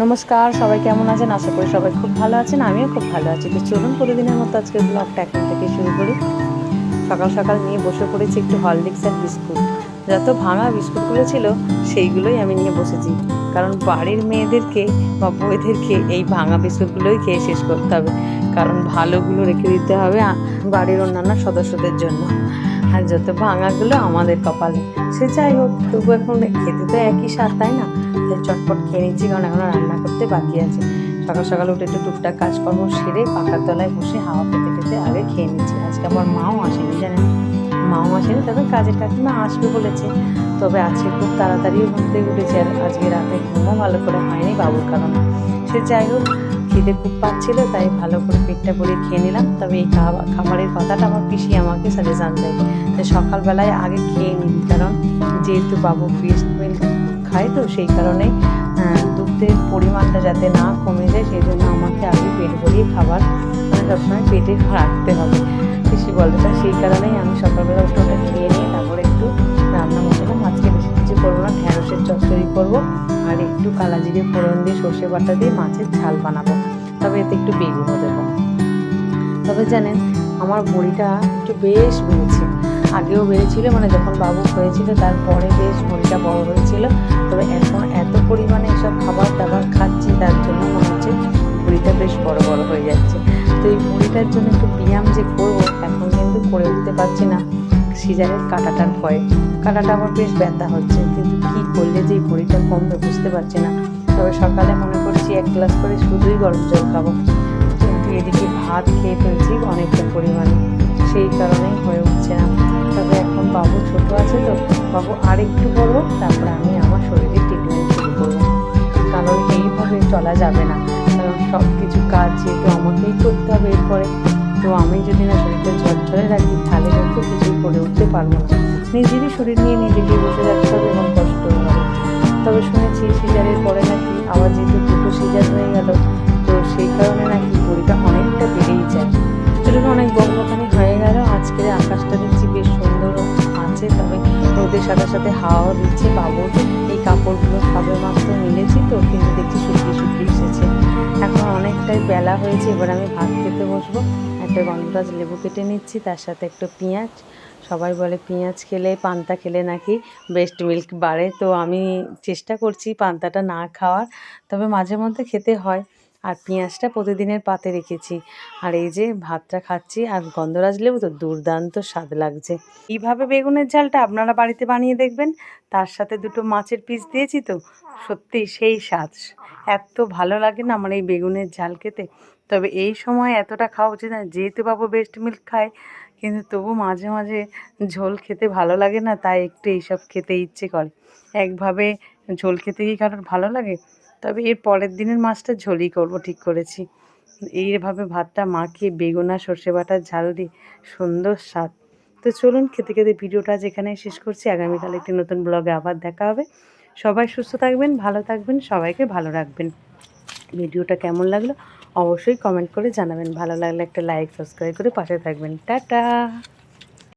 নমস্কার, সবাই কেমন আছেন? আশা করি সবাই খুব ভালো আছেন। আমিও খুব ভালো আছি। তো চলুন প্রতিদিনের মতো আজকের ব্লগটা এখন থেকে শুরু করি। সকাল সকাল নিয়ে বসে পড়েছি একটু হরলিক্স আর বিস্কুট। যত ভাঙা বিস্কুটগুলো ছিল সেইগুলোই আমি নিয়ে বসেছি। কারণ বাড়ির মেয়েদেরকে বা বউদেরকে এই ভাঙা বিস্কুটগুলোই খেয়ে শেষ করতে হবে। কারণ ভালোগুলো রেখে দিতে হবে বাড়ির অন্যান্য সদস্যদের জন্য। আর যত ভাঙাগুলো আমাদের কপালে। সে যাই হোক, তবু এখন খেতে তো একই স্বাদ, তাই না? তাই চটপট খেয়ে নিচ্ছি, কারণ এখনও রান্না করতে বাকি আছে। সকাল সকাল উঠে একটু টুকটাক কাজকর্ম সেরে পাখার তলায় বসে হাওয়া খেতে খেতে আগে খেয়ে নিচ্ছি। আজকে আমার মাও আসেনি, জানেন, মাও আসেনি, তবে কাজের কাকিমা আসবে বলেছে। তবে আজকে খুব তাড়াতাড়িও ঘুম থেকে উঠেছে, আর আজকে রাতে ঘুমও ভালো করে হয়নি বাবুর কারণে। সে যাই হোক, খিদে খুব পাচ্ছিল, তাই ভালো করে পেটটা ভরে খেয়ে নিলাম। তবে এই খাবারের কথাটা আমার পিসি আমাকে সাজেশান দেয় যে সকালবেলায় আগে খেয়ে নিবি, কারণ যেহেতু বাবু ব্রেস্ট মিল্ক খায়, তো সেই কারণে দুধের পরিমাণটা যাতে না কমে যায়, সেই জন্য আমাকে আগে পেট ভরিয়ে খাবার সবসময় পেটে রাখতে হবে, পিসি বলে। তা সেই কারণেই আমি সকালবেলা উঠে ওটা খেয়ে নিয়ে তারপরে একটু রান্না বসালাম। আজকে বেশি কিছু করবো না, ঢ্যাঁড়সের চচ্চড়ি করবো আর একটু কালা জিরে ফোড়ন দিয়ে সর্ষে বাটা দিয়ে মাছের ঝাল বানাবো। তবে এতে একটু বেগুনও দেবো। তবে জানেন, আমার ভুঁড়িটা একটু বেশ বেড়েছে। আগেও বেড়েছিল, মানে যখন বাবু হয়েছিল তারপরে বেশ ভুঁড়িটা বড় হয়েছিল। তবে এখন এত পরিমাণে এসব খাবার দাবার খাচ্ছি, তার জন্য মনে হচ্ছে ভুঁড়িটা বেশ বড় বড় হয়ে যাচ্ছে। তো এই ভুঁড়িটার জন্য একটু ব্যায়াম যে করবো, এখন কিন্তু করে উঠতে পারছি না সিজারের কাঁটাটার ভয়ে। কাঁটাটা আমার বেশ ব্যথা হচ্ছে, কিন্তু কী করলে যে এই ভুঁড়িটা কমবে বুঝতে পারছি না। তবে সকালে মনে করছি 1 গ্লাস করে শুধুই গরম জল খাবো, কিন্তু এদিকে ভাত খেয়ে ফেলছি অনেকটা পরিমাণে, সেই কারণেই হয়ে উঠছে না। তবে এখন বাবু ছোট আছে, তো বাবু আর একটু বড় হোক, তারপরে আমি আমার শরীরে ট্রিটমেন্ট শুরু করবো। কারণ এইভাবে চলা যাবে না, কারণ সব কিছু কাজ যেহেতু আমাকেই করতে হবে এরপরে। তো আমি যদি না শরীরটা ঝরঝরে রাখি, তাহলে কিন্তু কিছুই করে উঠতে পারবো না। নিজেরই শরীর নিয়ে নিজেকে বসে থাকতে হবে এবং কষ্ট হবে। তবে শুনেছি সিজারের পরে নাকি আবার যেহেতু দুটো সিজার হয়ে গেল, তো সেই কারণে নাকি ভুঁড়িটা অনেকটা বেড়েই যায়। চলুন, অনেক বকবকানি হয়ে গেল। আজকের আকাশটা দেখছি বেশ সুন্দর আছে, তবে রোদের সাথে সাথে হাওয়াও দিচ্ছে। বাবুর এই কাপড়গুলো সবে মাত্র মিলেছি, তো কিন্তু দেখছি শুকিয়ে শুকিয়ে এসেছে। এখন অনেকটাই বেলা হয়েছে, এবার আমি ভাত খেতে বসবো। একটা গন্ধরাজ লেবু কেটে নিচ্ছি, তার সাথে একটু পেঁয়াজ। সবাই বলে পেঁয়াজ খেলে, পান্তা খেলে নাকি ব্রেস্ট মিল্ক বাড়ে, তো আমি চেষ্টা করছি পান্তাটা না খাওয়ার, তবে মাঝে মধ্যে খেতে হয়। আর পেঁয়াজটা প্রতিদিনের পাতে রেখেছি, আর এই যে ভাতটা খাচ্ছি, আর গন্ধরাজ লেবু তো দুর্দান্ত স্বাদ লাগছে। এইভাবে বেগুনের ঝালটা আপনারা বাড়িতে বানিয়ে দেখবেন, তার সাথে দুটো মাছের পিস দিয়েছি, তো সত্যি সেই স্বাদ। এত ভালো লাগে না আমার এই বেগুনের ঝাল খেতে। তবে এই সময় এতটা খাওয়া উচিত না, যেহেতু বাবু ব্রেস্ট মিল্ক খায়, কিন্তু তবু মাঝে মাঝে ঝোল খেতে ভালো লাগে না, তাই একটু এইসব খেতে ইচ্ছে করে। একভাবে ঝোল খেতে কি কারোর ভালো লাগে? তবে এর পরের দিনের মাছটা ঝোলই করবো ঠিক করেছি। এইভাবে ভাতটা মাখিয়ে বেগুন আর সর্ষে বাটার ঝাল দিয়ে সুন্দর স্বাদ। তো চলুন, খেতে খেতে ভিডিওটা যেখানে শেষ করছি। আগামীকাল একটি নতুন ব্লগে আবার দেখা হবে। সবাই সুস্থ থাকবেন, ভালো থাকবেন, সবাইকে ভালো রাখবেন। ভিডিওটা কেমন লাগলো অবশ্যই কমেন্ট করে জানাবেন। ভালো লাগলে একটা লাইক, সাবস্ক্রাইব করে পাশে থাকবেন। টাটা।